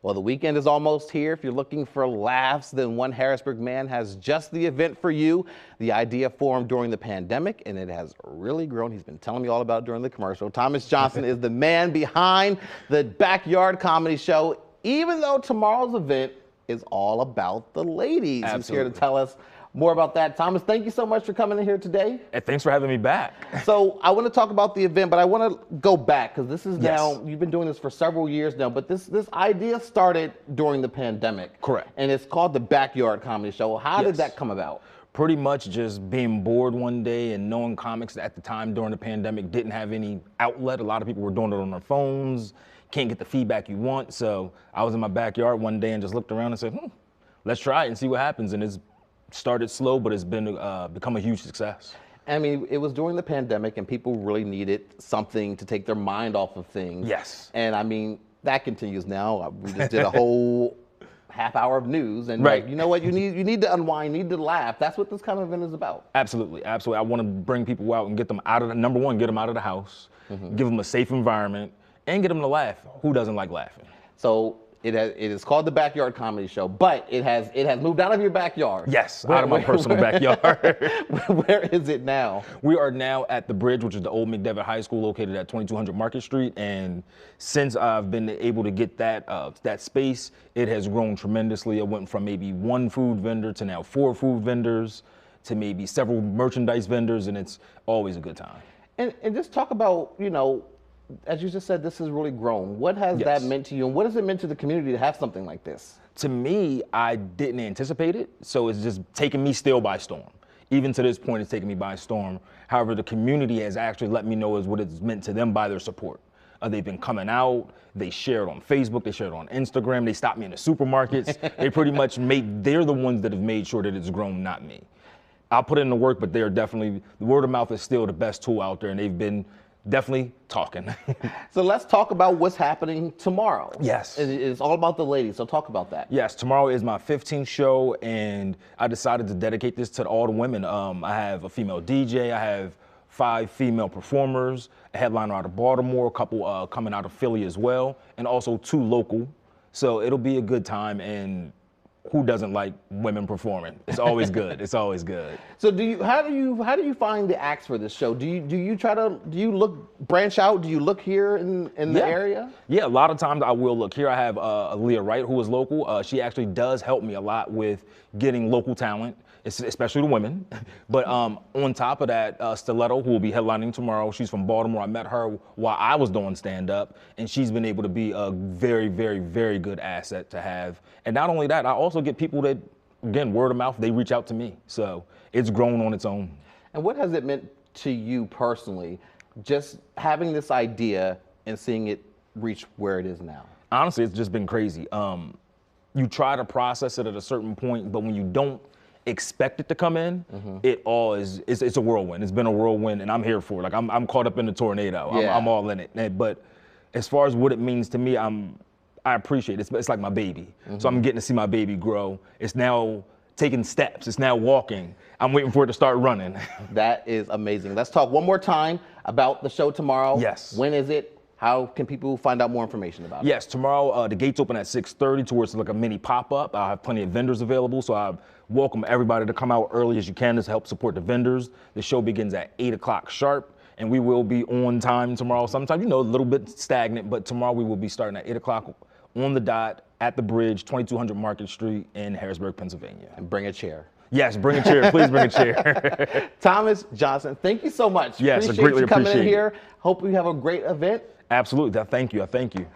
Well, the weekend is almost here. If you're looking for laughs, then one Harrisburg man has just the event for you. The idea formed during the pandemic, and it has really grown. He's been telling me all about it during the commercial. Thomas Johnson is the man behind the Backyard Comedy Show, even though tomorrow's event is all about the ladies. Absolutely. He's here to tell us more about that. Thomas, thank you so much for coming in here today. And thanks for having me back. So I want to talk about the event, but I want to go back because this is now, Yes. you've been doing this for several years now, but this idea started during the pandemic. Correct. And it's called the Backyard Comedy Show. How did Yes. that come about? Pretty much just being bored one day and knowing comics at the time during the pandemic didn't have any outlet. A lot of people were doing it on their phones, can't get the feedback you want. So I was in my backyard one day and just looked around and said, let's try it and see what happens. And it's started slow, but it's been become a huge success. I mean, it was during the pandemic and people really needed something to take their mind off of things. Yes. And I mean, that continues now. We just did a whole half hour of news and Right. like, you know what, you need to unwind, you need to laugh. That's what this kind of event is about. Absolutely, absolutely. I want to bring people out and get them out of number one, get them out of the house, give them a safe environment, and get them to laugh. Who doesn't like laughing? So it is called the Backyard Comedy Show, but it has moved out of your backyard. Yes, out of my personal backyard. Where is it now? We are now at the Bridge, which is the old McDevitt High School located at 2200 Market Street. And since I've been able to get that space, it has grown tremendously. It went from maybe one food vendor to now 4 food vendors to maybe several merchandise vendors, and it's always a good time. And just talk about, you know, as you just said, this has really grown. What has Yes. that meant to you, and what has it meant to the community to have something like this? To me, I didn't anticipate it, so it's just taken me still by storm. Even to this point, it's taken me by storm. However, the community has actually let me know is what it's meant to them by their support. They've been coming out, they share it on Facebook, they share it on Instagram, they stop me in the supermarkets. They pretty much they're the ones that have made sure that it's grown, not me. I'll put in the work, but they're definitely, the word of mouth is still the best tool out there, and they've been definitely talking. So let's talk about what's happening tomorrow. Yes. It's all about the ladies, so talk about that. Yes, tomorrow is my 15th show, and I decided to dedicate this to all the women. I have a female DJ, I have 5 female performers, a headliner out of Baltimore, a couple coming out of Philly as well, and also 2 local. So it'll be a good time, and who doesn't like women performing? It's always good. It's always good. So how do you find the acts for this show? Do you branch out? Do you look here in the area? Yeah, a lot of times I will look. Here I have Leah Wright, who is local. She actually does help me a lot with getting local talent, especially the women. But on top of that, Stiletto, who will be headlining tomorrow, she's from Baltimore. I met her while I was doing stand-up, and she's been able to be a very, very, very good asset to have. And not only that, I also get people that, again, word of mouth, they reach out to me. So it's grown on its own. And what has it meant to you personally, just having this idea and seeing it reach where it is now? Honestly, it's just been crazy. You try to process it at a certain point, but when you don't expect it to come in, it's a whirlwind. It's been a whirlwind, and I'm here for it. Like I'm caught up in the tornado. Yeah. I'm all in it. But as far as what it means to me, I appreciate it. It's like my baby. So I'm getting to see my baby grow. It's now taking steps. It's now walking. I'm waiting for it to start running. That is amazing. Let's talk one more time about the show tomorrow. Yes. When is it? How can people find out more information about it? Yes, tomorrow the gates open at 6:30 towards like a mini pop-up. I have plenty of vendors available, so I welcome everybody to come out early as you can to help support the vendors. The show begins at 8 o'clock sharp, and we will be on time tomorrow. Sometimes, a little bit stagnant, but tomorrow we will be starting at 8 o'clock on the dot at the Bridge, 2200 Market Street in Harrisburg, Pennsylvania. And bring a chair. Yes, bring a chair. Please bring a chair. Thomas Johnson, thank you so much. Yes, I appreciate greatly you coming appreciate in it. here. Hope you have a great event. Absolutely. Thank you. I thank you.